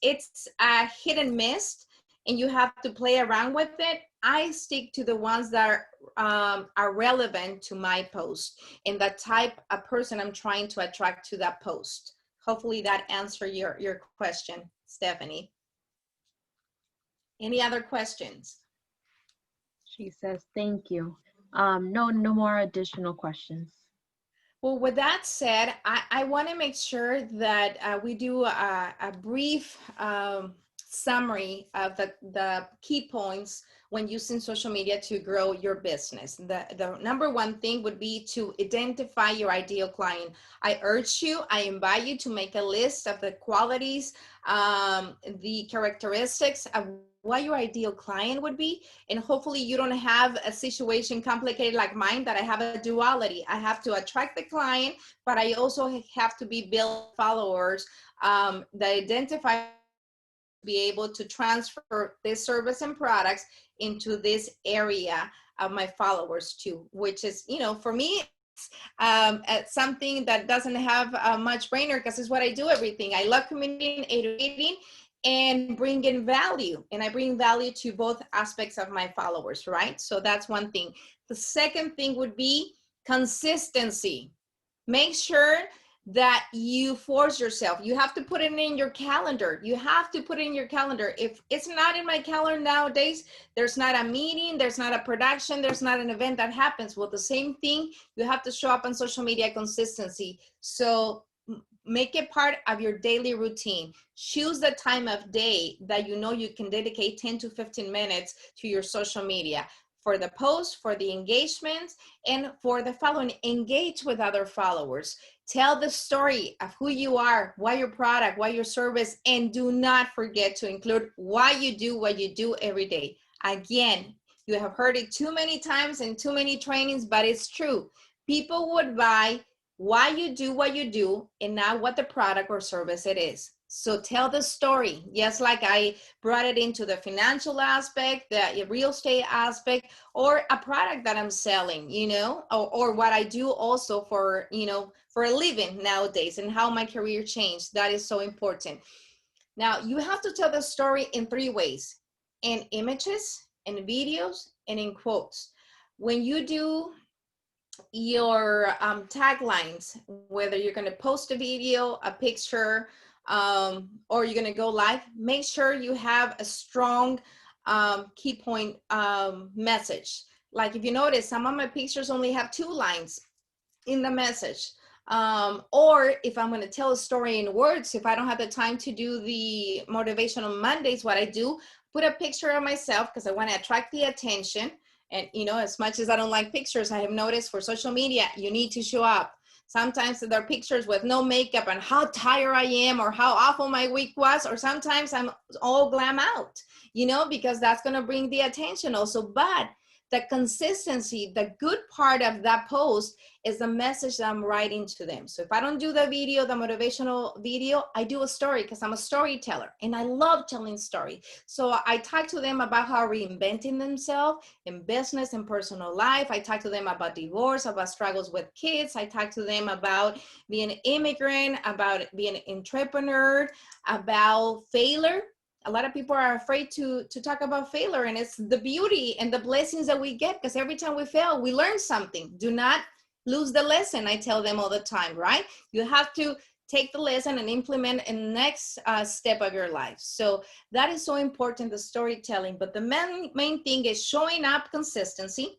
It's a hit and miss, and you have to play around with it. I stick to the ones that are relevant to my post and the type of person I'm trying to attract to that post. Hopefully that answers your question, Stephanie. Any other questions? She says, thank you. No more additional questions. Well, with that said, I want to make sure that we do a brief summary of the key points when using social media to grow your business. The number one thing would be to identify your ideal client. I invite you to make a list of the qualities, the characteristics of what your ideal client would be. And hopefully you don't have a situation complicated like mine, that I have a duality. I have to attract the client, but I also have to be build followers that identify, be able to transfer this service and products into this area of my followers too, which is, for me, it's something that doesn't have much brainer, because it's what I do everything. I love communicating, educating, and bringing value. And I bring value to both aspects of my followers, right? So that's one thing. The second thing would be Consistency. Make sure that you force yourself. You have to put it in your calendar. You have to put it in your calendar. If it's not in my calendar nowadays, there's not a meeting, there's not a production, there's not an event that happens. Well, the same thing, you have to show up on social media consistency. So make it part of your daily routine. Choose the time of day that you know you can dedicate 10 to 15 minutes to your social media. For the posts, for the engagements, and for the following. Engage with other followers. Tell the story of who you are, why your product, why your service, and do not forget to include why you do what you do every day. Again, you have heard it too many times in too many trainings, but it's true. People would buy why you do what you do and not what the product or service it is. So tell the story. Yes, like I brought it into the financial aspect, the real estate aspect, or a product that I'm selling, you know, or what I do also for, you know, for a living nowadays and how my career changed. That is so important. Now, you have to tell the story in 3 ways: in images, in videos, and in quotes. When you do your taglines, whether you're going to post a video, a picture, or you're going to go live, make sure you have a strong key point message. Like if you notice, some of my pictures only have 2 lines in the message. Or if I'm going to tell a story in words, if I don't have the time to do the motivational Mondays, what I do, put a picture of myself because I want to attract the attention. And, you know, as much as I don't like pictures, I have noticed for social media, you need to show up. Sometimes there are pictures with no makeup and how tired I am or how awful my week was, or sometimes I'm all glam out, you know, because that's going to bring the attention also. But the consistency, the good part of that post is the message that I'm writing to them. So if I don't do the video, the motivational video, I do a story because I'm a storyteller and I love telling stories. So I talk to them about how reinventing themselves in business and personal life. I talk to them about divorce, about struggles with kids. I talk to them about being an immigrant, about being an entrepreneur, about failure. A lot of people are afraid to talk about failure, and it's the beauty and the blessings that we get, because every time we fail, we learn something. Do not lose the lesson. I tell them all the time, right? You have to take the lesson and implement in the next step of your life. So that is so important, the storytelling. But the main thing is showing up consistency,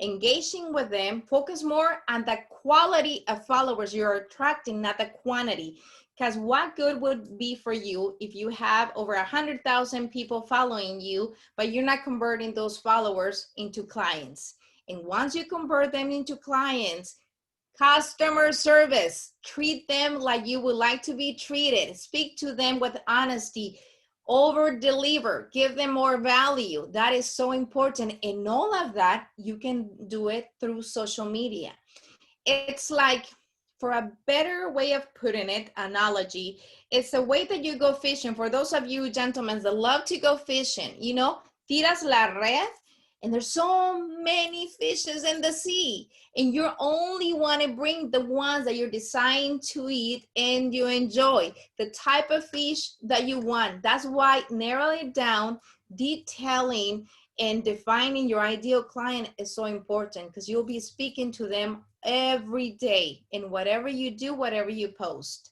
engaging with them, focus more on the quality of followers you're attracting, not the quantity. Because what good would be for you if you have over 100,000 people following you, but you're not converting those followers into clients? And once you convert them into clients, customer service, treat them like you would like to be treated. Speak to them with honesty. Over deliver, give them more value. That is so important. And all of that, you can do it through social media. It's like, for a better way of putting it, analogy, it's a way that you go fishing. For those of you gentlemen that love to go fishing, you know, tiras la red, and there's so many fishes in the sea, and you only want to bring the ones that you're designed to eat and you enjoy, the type of fish that you want. That's why narrowing it down, detailing, and defining your ideal client is so important, because you'll be speaking to them every day in whatever you do, whatever you post.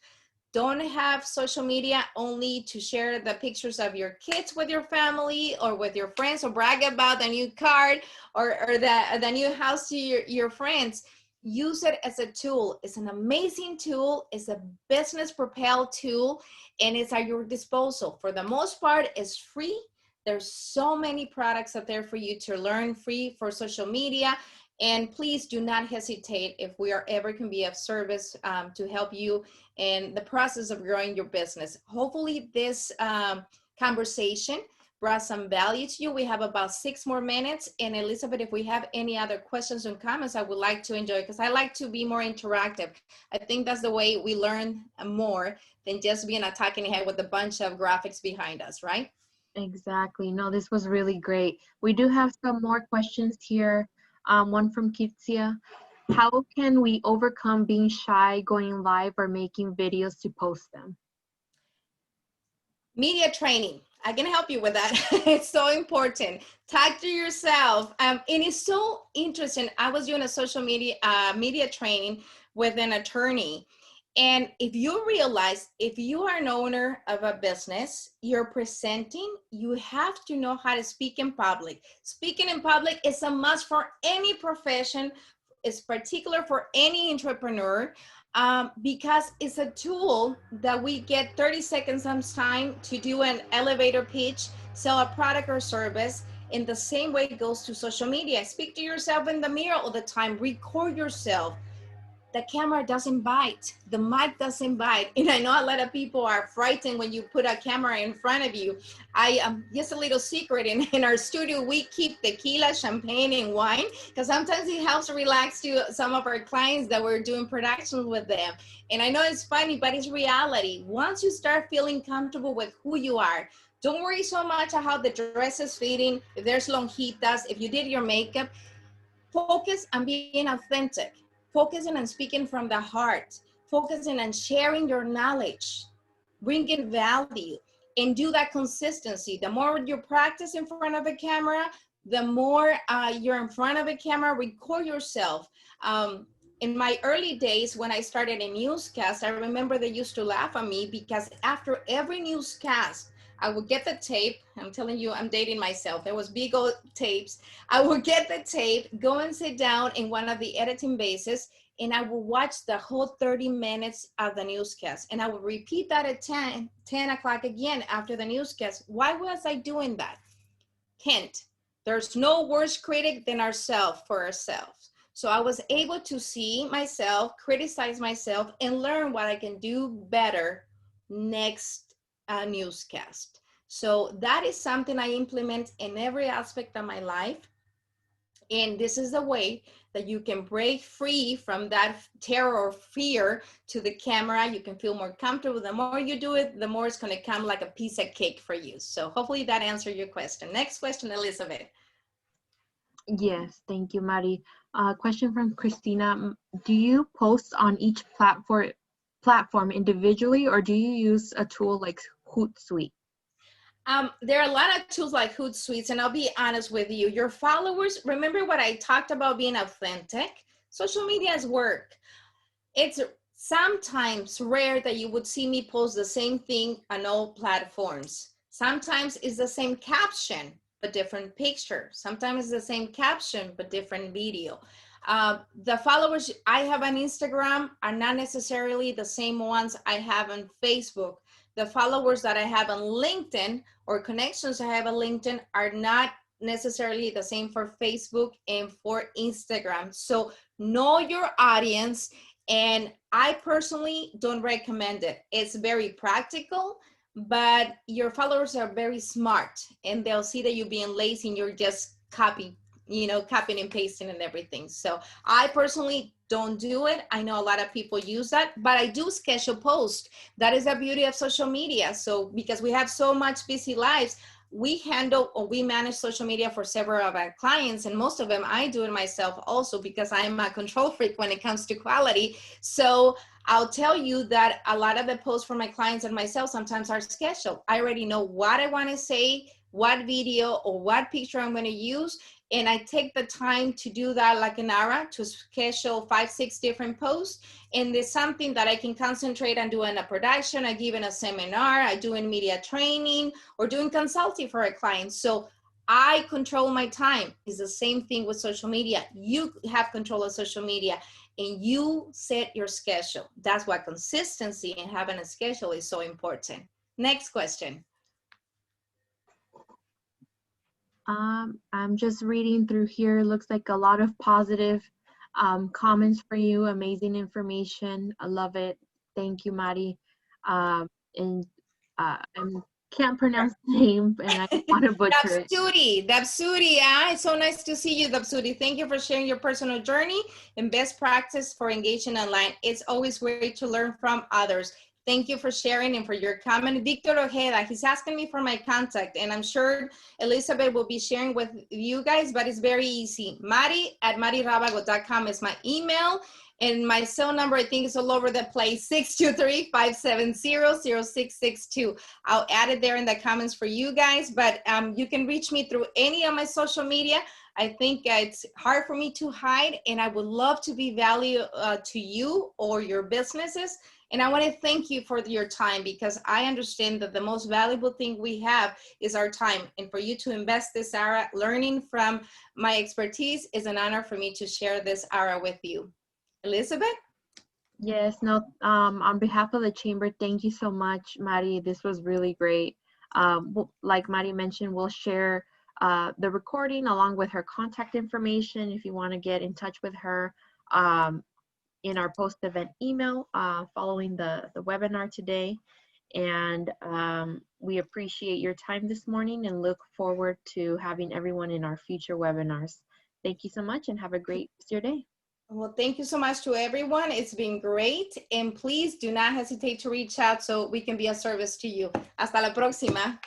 Don't have social media only to share the pictures of your kids with your family or with your friends, or brag about the new car or the new house to your friends. Use it as a tool. It's an amazing tool. It's a business propelled tool, and it's at your disposal. For the most part, it's free. There's so many products out there for you to learn free for social media. And please do not hesitate if we are ever can be of service to help you in the process of growing your business. Hopefully this conversation brought some value to you. We have about 6 more minutes. And Elizabeth, if we have any other questions and comments, I would like to enjoy, because I like to be more interactive. I think that's the way we learn more than just being a talking head with a bunch of graphics behind us, right? Exactly. No, this was really great. We do have some more questions here. One from Kitsia. How can we overcome being shy going live or making videos to post them? Media training. I can help you with that. It's so important. Talk to yourself. And it's so interesting. I was doing a social media training with an attorney. And if you realize, if you are an owner of a business, you're presenting, you have to know how to speak in public. Speaking in public is a must for any profession. It's particular for any entrepreneur. Because it's a tool that we get 30 seconds time to do an elevator pitch, sell a product or service. In the same way it goes to social media. Speak to yourself in the mirror all the time, record yourself. The camera doesn't bite, the mic doesn't bite. And I know a lot of people are frightened when you put a camera in front of you. Just a little secret, in our studio, we keep tequila, champagne, and wine, because sometimes it helps relax to some of our clients that we're doing productions with them. And I know it's funny, but it's reality. Once you start feeling comfortable with who you are, don't worry so much about how the dress is fitting, if there's lonjitas, if you did your makeup. Focus on being authentic. Focusing on speaking from the heart, focusing on sharing your knowledge, bringing value, and do that consistency. The more you practice in front of a camera, the more you're in front of a camera, record yourself. In my early days, when I started a newscast, I remember they used to laugh at me because after every newscast, I would get the tape. I'm telling you, I'm dating myself. There was big old tapes. I would get the tape, go and sit down in one of the editing bases, and I would watch the whole 30 minutes of the newscast. And I would repeat that at 10 o'clock again after the newscast. Why was I doing that? Hint, there's no worse critic than ourselves for ourselves. So I was able to see myself, criticize myself, and learn what I can do better next newscast. So that is something I implement in every aspect of my life. And this is the way that you can break free from that terror or fear to the camera. You can feel more comfortable. The more you do it, the more it's going to come like a piece of cake for you. So hopefully that answered your question. Next question, Elizabeth. Yes, thank you, Mari. Question from Christina. Do you post on each platform individually, or do you use a tool like Hootsuite? There are a lot of tools like Hootsuite, and I'll be honest with you. Your followers, remember what I talked about being authentic? Social media is work. It's sometimes rare that you would see me post the same thing on all platforms. Sometimes it's the same caption, but different picture. Sometimes it's the same caption, but different video. The followers I have on Instagram are not necessarily the same ones I have on Facebook. The followers that I have on LinkedIn or connections I have on LinkedIn are not necessarily the same for Facebook and for Instagram. So know your audience, and I personally don't recommend it. It's very practical, but your followers are very smart, and they'll see that you're being lazy and you're just copying and pasting and everything. So I personally don't do it. I know a lot of people use that, but I do schedule posts. That is the beauty of social media. So because we have so much busy lives, we handle or we manage social media for several of our clients, and most of them I do it myself also because I'm a control freak when it comes to quality. So I'll tell you that a lot of the posts for my clients and myself sometimes are scheduled. I already know what I want to say, what video or what picture I'm going to use. And I take the time to do that like an hour to schedule 5-6 different posts. And there's something that I can concentrate on doing a production, I give in a seminar, I do in media training, or doing consulting for a client. So I control my time. It's the same thing with social media. You have control of social media and you set your schedule. That's why consistency and having a schedule is so important. Next question. I'm just reading through here. Looks like a lot of positive comments for you. Amazing information. I love it. Thank you, Mari. I can't pronounce the name, and I want to butcher it. Dapsuri, it's so nice to see you, Dapsuri. Thank you for sharing your personal journey and best practice for engaging online. It's always great to learn from others. Thank you for sharing and for your comment. Victor Ojeda, he's asking me for my contact, and I'm sure Elizabeth will be sharing with you guys, but it's very easy. Mari@marirabago.com is my email, And my cell number, I think, is all over the place, 623-570-0662. I'll add it there in the comments for you guys, but you can reach me through any of my social media. I think it's hard for me to hide, and I would love to be value to you or your businesses. And I want to thank you for your time, because I understand that the most valuable thing we have is our time. And for you to invest this hour learning from my expertise is an honor for me to share this hour with you. Elizabeth? Yes, no, on behalf of the chamber, thank you so much, Mari. This was really great. Like Mari mentioned, we'll share the recording along with her contact information if you want to get in touch with her in our post-event email following the webinar today. And we appreciate your time this morning and look forward to having everyone in our future webinars. Thank you so much and have a great rest of your day. Well, thank you so much to everyone. It's been great. And please do not hesitate to reach out so we can be of service to you. Hasta la próxima.